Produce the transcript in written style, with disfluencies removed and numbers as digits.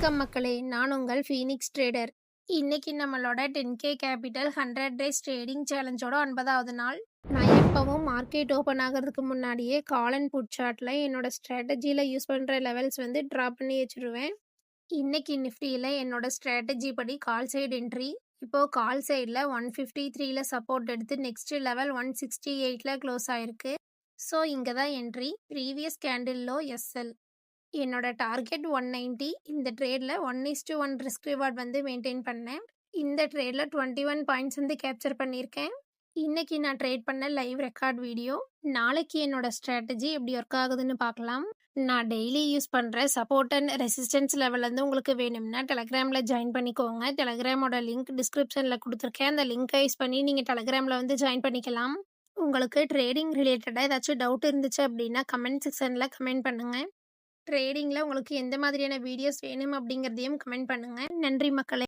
வணக்கம் மக்களே, நான் உங்கள் ஃபீனிக்ஸ் ட்ரேடர். இன்னைக்கு நம்மளோட 10K கேபிட்டல் 100 டேஸ் ட்ரேடிங் சேலஞ்சோட 9வது நாள். நான் எப்பவும் மார்க்கெட் ஓப்பன் ஆகிறதுக்கு முன்னாடியே கால் அண்ட் புட் சார்ட்டில் என்னோட ஸ்ட்ராட்டஜியில் யூஸ் பண்ணுற லெவல்ஸ் ட்ரா பண்ணி வச்சுருவேன். இன்னைக்கு நிஃப்டியில் என்னோட ஸ்ட்ராட்டஜி படி கால் சைடு என்ட்ரி. இப்போது கால் சைடில் 153ல் சப்போர்ட் எடுத்து நெக்ஸ்ட் லெவல் 168ல் க்ளோஸ் ஆயிருக்கு. ஸோ இங்கே தான் entry. Previous candle low SL. என்னோட டார்கெட் 190. இந்த ட்ரேடில் 1:1 ரிஸ்க் ரிவார்ட் மெயின்டைன் பண்ணேன். இந்த ட்ரேடில் 21 பாயிண்ட்ஸ் கேப்சர் பண்ணியிருக்கேன். இன்னைக்கு நான் ட்ரேட் பண்ண லைவ் ரெக்கார்ட் வீடியோ. நாளைக்கு என்னோட ஸ்ட்ராட்டஜி எப்படி ஒர்க் ஆகுதுன்னு பார்க்கலாம். நான் டெய்லி யூஸ் பண்ணுற சப்போர்ட் அண்ட் ரெசிஸ்டன்ஸ் லெவல் உங்களுக்கு வேணும்னா டெலகிராமில் ஜாயின் பண்ணிக்கோங்க. டெலகிராமோட லிங்க் டிஸ்கிரிப்ஷனில் கொடுத்துருக்கேன். அந்த லிங்க்கை யூஸ் பண்ணி நீங்கள் டெலகிராமில் ஜாயின் பண்ணிக்கலாம். உங்களுக்கு ட்ரேடிங் ரிலேட்டடாக ஏதாச்சும் டவுட் இருந்துச்சு அப்படின்னா கமெண்ட் செக்ஷனில் கமெண்ட் பண்ணுங்கள். ட்ரேடிங்கில் உங்களுக்கு எந்த மாதிரியான வீடியோஸ் வேணும் அப்படிங்கிறதையும் கமெண்ட் பண்ணுங்கள். நன்றி மக்களே.